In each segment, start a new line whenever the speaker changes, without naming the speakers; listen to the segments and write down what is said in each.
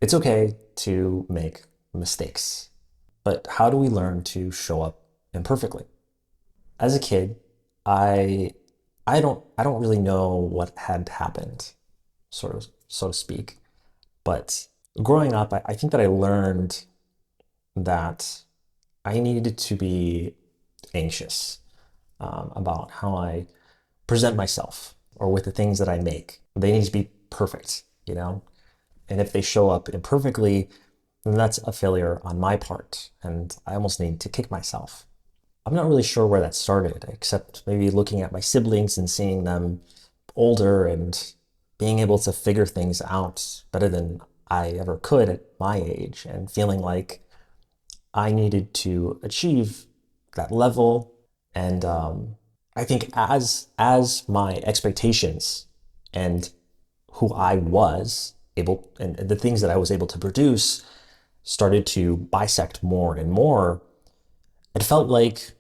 It's okay to make mistakes, but how do we learn to show up imperfectly? As a kid, I I don't really know what had happened, sort of so to speak. But growing up, I think that I learned that I needed to be anxious about how I present myself or with the things that I make. They need to be perfect, you know? And if they show up imperfectly, then that's a failure on my part. And I almost need to kick myself. I'm not really sure where that started, except maybe looking at my siblings and seeing them older and being able to figure things out better than I ever could at my age, and feeling like I needed to achieve that level. And I think as my expectations and who I was able and the things that I was able to produce started to bisect more and more, it felt like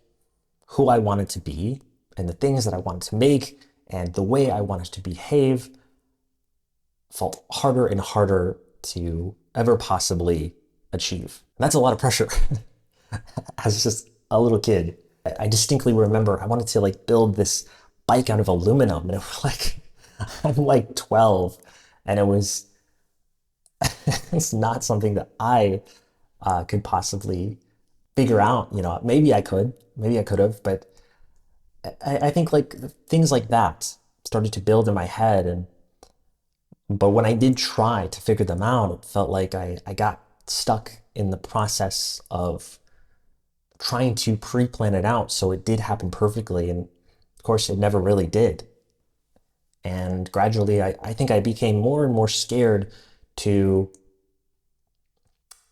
who I wanted to be and the things that I wanted to make and the way I wanted to behave felt harder and harder to ever possibly achieve. And that's a lot of pressure as just a little kid. I distinctly remember I wanted to like build this bike out of aluminum, and it was like I'm like 12, and it's not something that I could possibly figure out. You know, maybe I could have, but I think like things like that started to build in my head, and but when I did try to figure them out, it felt like I got stuck in the process of trying to pre-plan it out so it did happen perfectly. And of course, it never really did. And gradually, I think I became more and more scared to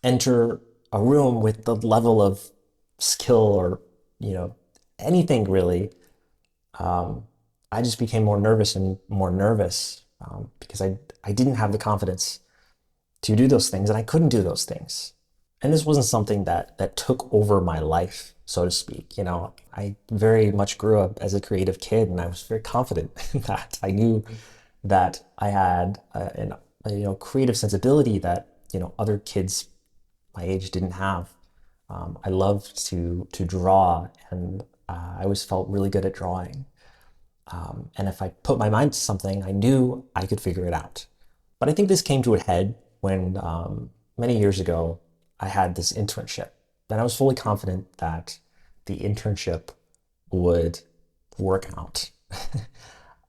enter a room with the level of skill or, you know, anything really. Um, I just became more nervous and more nervous because I didn't have the confidence to do those things, and I couldn't do those things. And this wasn't something that took over my life, so to speak. You know, I very much grew up as a creative kid, and I was very confident in that. I knew that I had creative sensibility that other kids my age didn't have. I loved to draw, and I always felt really good at drawing. And if I put my mind to something, I knew I could figure it out. But I think this came to a head when many years ago I had this internship, and I was fully confident that the internship would work out.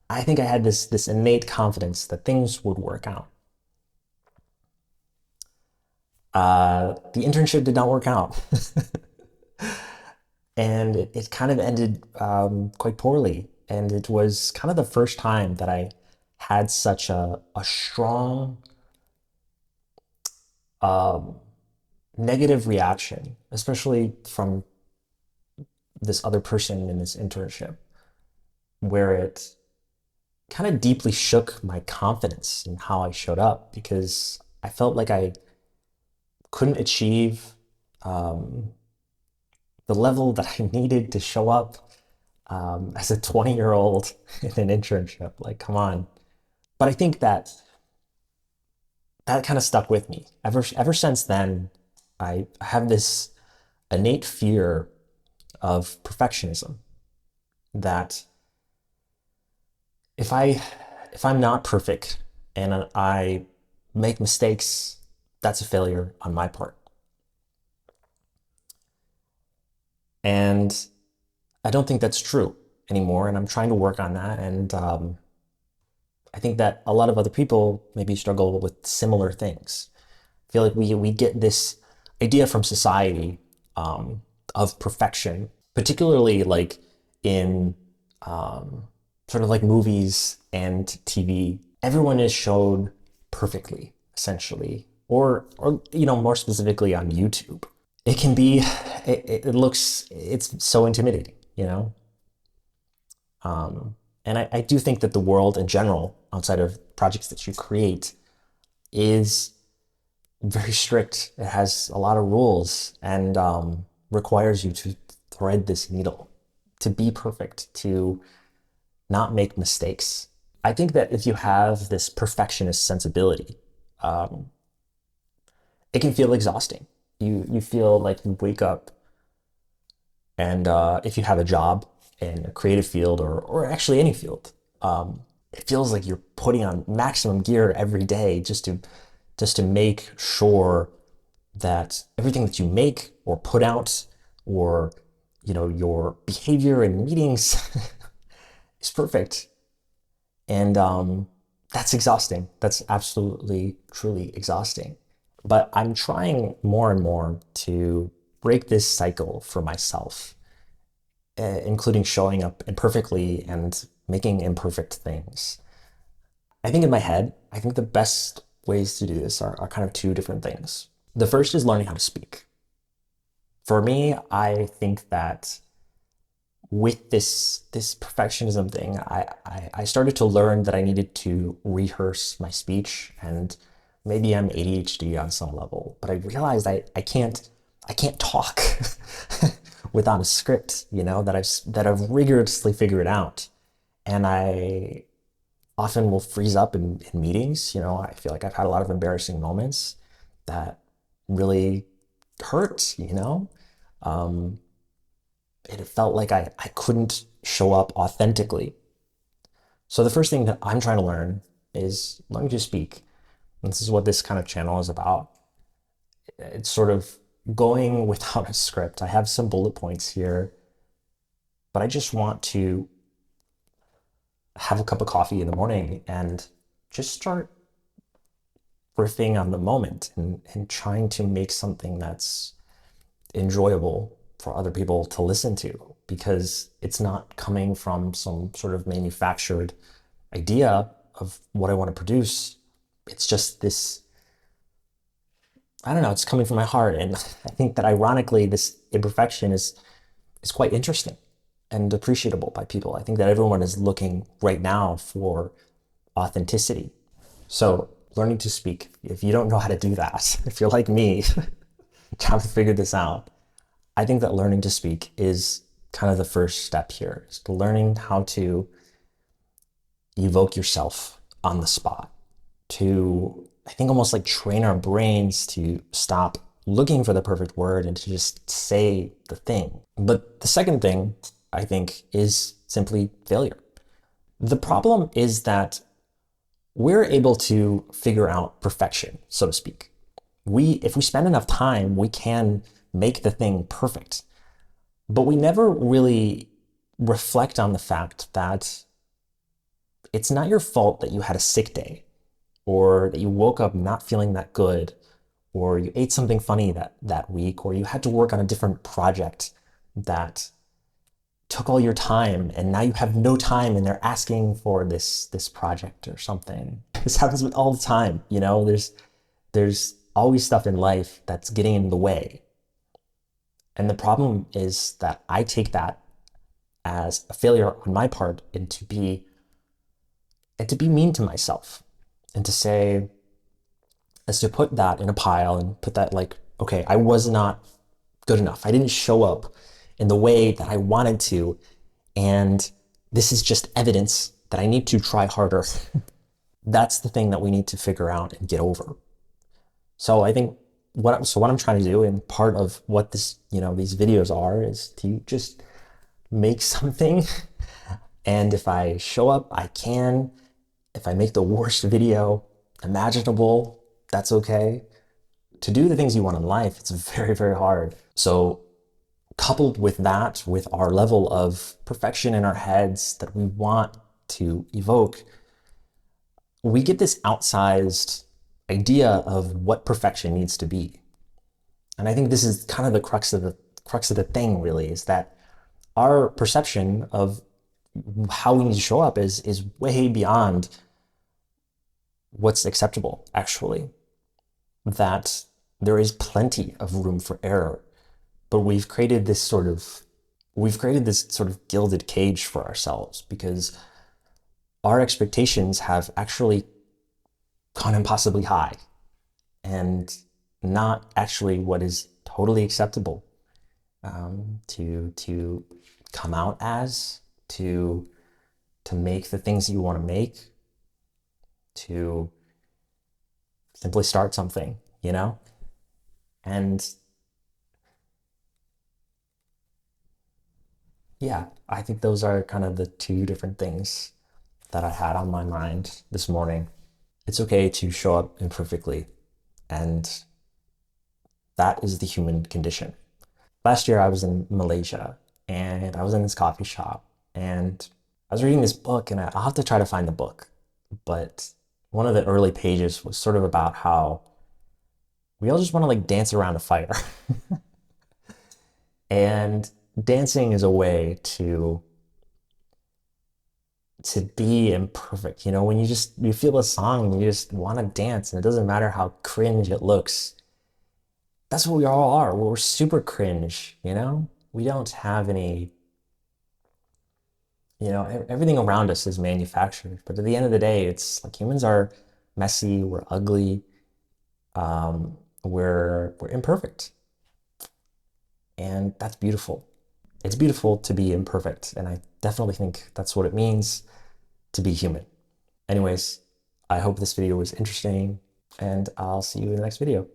I think I had this innate confidence that things would work out. The internship did not work out, and it kind of ended quite poorly. And it was kind of the first time that I had such a strong um, negative reaction, especially from this other person in this internship, where it kind of deeply shook my confidence in how I showed up, because I felt like I couldn't achieve um, the level that I needed to show up as a 20-year-old in an internship. Like, come on. But I think that kind of stuck with me. Ever since then, I have this innate fear of perfectionism, that if I if I'm not perfect and I make mistakes, that's a failure on my part. And I don't think that's true anymore, and I'm trying to work on that. And I think that a lot of other people maybe struggle with similar things. I feel like we get this idea from society of perfection, particularly like in um, sort of like movies and TV. Everyone is shown perfectly, essentially, or more specifically on YouTube. It can be, it looks, it's so intimidating, you know. And I do think that the world in general, outside of projects that you create, is very strict. It has a lot of rules, and requires you to thread this needle, to be perfect, to not make mistakes. I think that if you have this perfectionist sensibility, um, it can feel exhausting. You feel like you wake up and if you have a job in a creative field or actually any field, it feels like you're putting on maximum gear every day just to make sure that everything that you make or put out or your behavior in meetings is perfect. And that's exhausting. That's absolutely, truly exhausting. But I'm trying more and more to break this cycle for myself, including showing up imperfectly and making imperfect things. I think in my head, I think the best ways to do this are kind of two different things. The first is learning how to speak. For me, I think that with this perfectionism thing, I started to learn that I needed to rehearse my speech, and maybe I'm ADHD on some level, but I realized I can't talk without a script, that I've rigorously figured out. And I often will freeze up in meetings. I feel like I've had a lot of embarrassing moments that really hurt. Um, it felt like I couldn't show up authentically. So the first thing that I'm trying to learn is learning to speak. And this is what this kind of channel is about. It's sort of going without a script. I have some bullet points here, but I just want to have a cup of coffee in the morning and just start riffing on the moment and trying to make something that's enjoyable for other people to listen to, because it's not coming from some sort of manufactured idea of what I want to produce. It's just this, I don't know, it's coming from my heart. And I think that ironically, this imperfection is quite interesting and appreciable by people. I think that everyone is looking right now for authenticity. So learning to speak, if you don't know how to do that, if you're like me, trying to figure this out, I think that learning to speak is kind of the first step here, is learning how to evoke yourself on the spot, to, I think, almost like train our brains to stop looking for the perfect word and to just say the thing. But the second thing, I think, is simply failure. The problem is that we're able to figure out perfection, so to speak. If we spend enough time, we can make the thing perfect. But we never really reflect on the fact that it's not your fault that you had a sick day, or that you woke up not feeling that good, or you ate something funny that week, or you had to work on a different project that took all your time and now you have no time and they're asking for this project or something. This happens all the time. There's always stuff in life that's getting in the way. And the problem is that I take that as a failure on my part, and to be mean to myself, and to say, as to put that in a pile and put that like, okay, I was not good enough. I didn't show up in the way that I wanted to. And this is just evidence that I need to try harder. That's the thing that we need to figure out and get over. So I think what I'm trying to do, and part of what these videos are, is to just make something. And if I show up, I can. If I make the worst video imaginable, that's okay. To do the things you want in life, it's very, very hard. So coupled with that, with our level of perfection in our heads that we want to evoke, we get this outsized idea of what perfection needs to be. And I think this is kind of the crux of the thing, really, is that our perception of how we need to show up is way beyond what's acceptable, actually. That there is plenty of room for error, but we've created this sort of gilded cage for ourselves, because our expectations have actually gone impossibly high, and not actually what is totally acceptable, to come out as, to make the things you want to make, to simply start something. And yeah, I think those are kind of the two different things that I had on my mind this morning. It's okay to show up imperfectly, and that is the human condition. Last year, I was in Malaysia and I was in this coffee shop and I was reading this book, and I'll have to try to find the book. But one of the early pages was sort of about how we all just want to like dance around a fire. And dancing is a way to be imperfect. You know, when you feel a song and you just want to dance, and it doesn't matter how cringe it looks. That's what we all are. We're super cringe, you know? We don't have any, everything around us is manufactured. But at the end of the day, it's like humans are messy, we're ugly, we're imperfect. And that's beautiful. It's beautiful to be imperfect, and I definitely think that's what it means to be human. Anyways, I hope this video was interesting, and I'll see you in the next video.